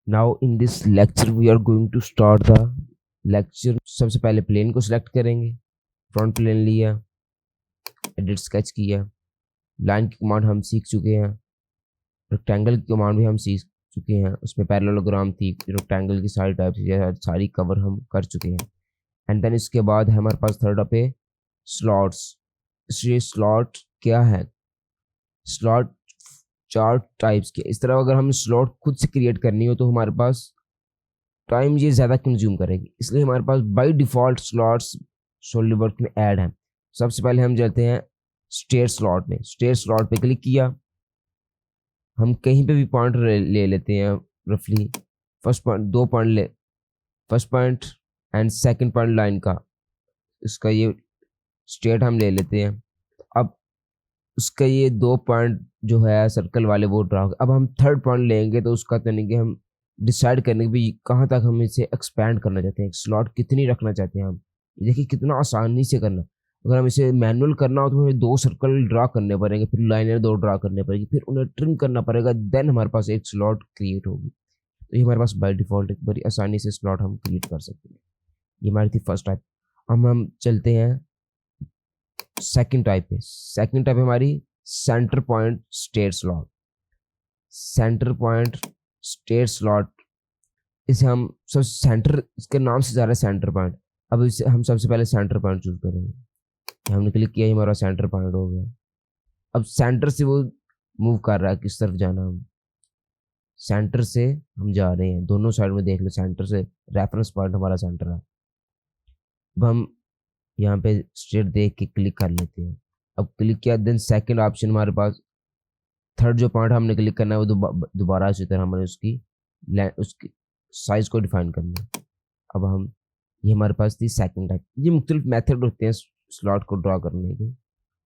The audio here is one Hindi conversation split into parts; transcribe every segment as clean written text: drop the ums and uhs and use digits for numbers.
Now in this lecture we are going to start the lecture. सबसे पहले प्लेन को सिलेक्ट करेंगे, फ्रंट प्लेन लिया, एडिट स्केच किया, लाइन की कमांड हम सीख चुके हैं, रेक्टेंगल की कमांड भी हम सीख चुके हैं, उसमें पैरेललोग्राम थी, रेक्टेंगल की सारी टाइप सारी कवर हम कर चुके हैं। एंड देन इसके बाद है हमारे पास थर्ड पे स्लॉट्स। ये स्लॉट क्या है? स्लॉट चार टाइप्स के। इस तरह अगर हम स्लॉट खुद से क्रिएट करनी हो तो हमारे पास टाइम ये ज़्यादा कंज्यूम करेगी, इसलिए हमारे पास बाय डिफ़ॉल्ट स्लॉट्स सॉलिडवर्क्स में ऐड हैं। सबसे पहले हम जाते हैं स्टेट स्लॉट में। स्टेट स्लॉट पे क्लिक किया, हम कहीं पे भी पॉइंट ले लेते हैं रफली। फर्स्ट पॉइंट, दो पॉइंट ले, first point and second point line का, इसका ये स्टेट हम ले लेते हैं। अब उसका ये दो पॉइंट जो है सर्कल वाले वो ड्रा। अब हम थर्ड पॉइंट लेंगे तो उसका यानी कि हम डिसाइड करने की भी कहाँ तक हम इसे एक्सपेंड करना चाहते हैं, स्लॉट कितनी रखना चाहते हैं हम। देखिए कितना आसानी से करना। अगर हम इसे मैनुअल करना हो तो हमें दो सर्कल ड्रा करने पड़ेंगे, फिर लाइनें दो ड्रा करने पड़ेगी, फिर उन्हें ट्रिम करना पड़ेगा, देन हमारे पास एक स्लॉट क्रिएट होगी। तो ये हमारे पास बाय डिफॉल्ट एक बड़ी आसानी से स्लॉट हम क्रिएट कर सकते हैं। ये हमारी थी फर्स्ट टाइप। अब हम चलते हैं सेकंड टाइप पे। सेकंड टाइप हमारी centre point state slot. Centre point state slot, इसे हम सब सेंटर, इसके नाम से जा रहा है सेंटर पॉइंट। अब इसे हम सबसे पहले सेंटर पॉइंट चूज करेंगे। हमने क्लिक किया, हमारा सेंटर पॉइंट हो गया। अब सेंटर से वो मूव कर रहा है किस तरफ जाना। हम सेंटर से हम जा रहे हैं, दोनों साइड में देख लो, सेंटर से रेफरेंस पॉइंट हमारा सेंटर है। अब हम यहाँ पे स्ट्रेट देख के क्लिक कर लेते हैं। अब क्लिक किया, देन सेकंड ऑप्शन हमारे पास थर्ड जो पॉइंट हमने क्लिक करना है वो दोबारा इसी तरह हमें उसकी साइज को डिफाइन करना है। अब हम, ये हमारे पास थी सेकंड टाइप। ये मुख्तलिफ मेथड होते हैं स्लॉट को ड्रा करने के।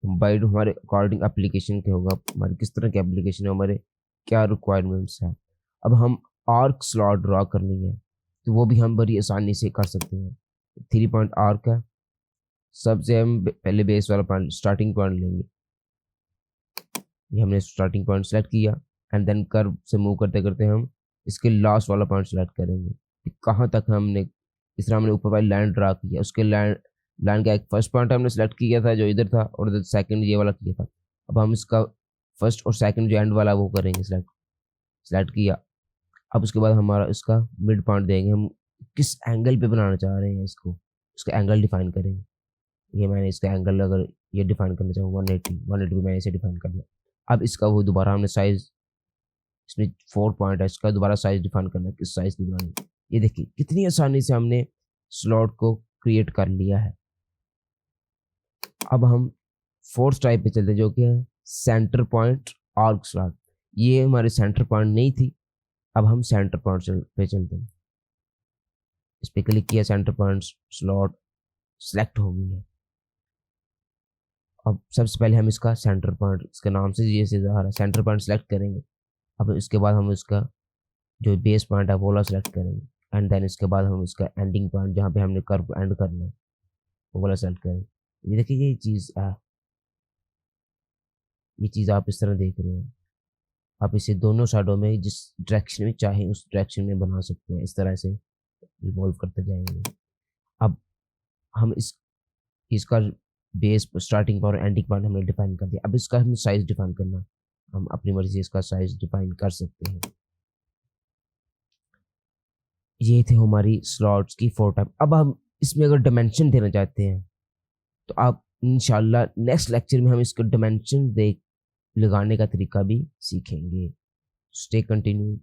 बाई हमारे अकॉर्डिंग एप्लीकेशन के होगा, हमारे किस तरह की एप्लीकेशन है, हमारे क्या रिक्वायरमेंट्स है। अब हम आर्क स्लॉट ड्रा करनी है तो वो भी हम बड़ी आसानी से कर सकते हैं। 3 पॉइंट आर्क है, सबसे हम पहले बेस वाला पॉइंट स्टार्टिंग पॉइंट लेंगे। ये हमने स्टार्टिंग पॉइंट सेलेक्ट किया एंड देन कर्व से मूव करते करते हम इसके लास्ट वाला पॉइंट सेलेक्ट करेंगे कि कहाँ तक हमने, इस तरह हमने ऊपर वाली लाइन ड्रा किया, उसके लाइन का एक फर्स्ट पॉइंट हमने सेलेक्ट किया था जो इधर था, और सेकंड ये वाला किया था। अब हम इसका फर्स्ट और सेकंड जो एंड वाला वो करेंगे सेलेक्ट। सेलेक्ट किया, अब उसके बाद हमारा इसका मिड पॉइंट देंगे। हम किस एंगल पे बनाना चाह रहे हैं इसको, उसका एंगल डिफाइन करेंगे। ये मैंने इसका एंगल अगर ये डिफाइन करना चाहूँ 180 भी मैंने इसे डिफाइन कर लिया। अब इसका वो दोबारा हमने साइज, इसमें 4 पॉइंट है, इसका दोबारा साइज डिफाइन करना है, किस साइज की बनानी है। ये देखिए कितनी आसानी से हमने स्लॉट को क्रिएट कर लिया है। अब हम फोर्थ टाइप पे चलते हैं जो कि है सेंटर पॉइंट आर्क स्लॉट। ये हमारे सेंटर पॉइंट नहीं थी, अब हम सेंटर पॉइंट पे चलते हैं। इस पे क्लिक किया, सेंटर पॉइंट स्लॉट सेलेक्ट हो गई है। अब सबसे पहले हम इसका सेंटर पॉइंट, इसके नाम से ये सीधा आ रहा है, सेंटर पॉइंट सेलेक्ट करेंगे। अब इसके बाद हम इसका जो बेस पॉइंट है वो वाला सेलेक्ट करेंगे एंड देन इसके बाद हम इसका एंडिंग पॉइंट जहाँ पे हमने कर्व एंड करना है वो वाला सेलेक्ट करेंगे। ये देखिए ये चीज़ है, ये चीज़ आप इस तरह देख रहे हैं। आप इसे दोनों साइडों में जिस डायरेक्शन में चाहे उस डायरेक्शन में बना सकते हैं, इस तरह से रिवॉल्व करते जाएंगे। अब हम इसका बेस स्टार्टिंग पॉइंट और एंडिंग पॉइंट हमने डिफाइन कर दिया। अब इसका हमें साइज डिफाइन करना, हम अपनी मर्जी से इसका साइज डिफाइन कर सकते हैं। ये थे हमारी स्लॉट्स की 4 टाइप। अब हम इसमें अगर डायमेंशन देना चाहते हैं तो आप इंशाल्लाह नेक्स्ट लेक्चर में हम इसको डायमेंशन दे लगाने का तरीका भी सीखेंगे। Stay continue.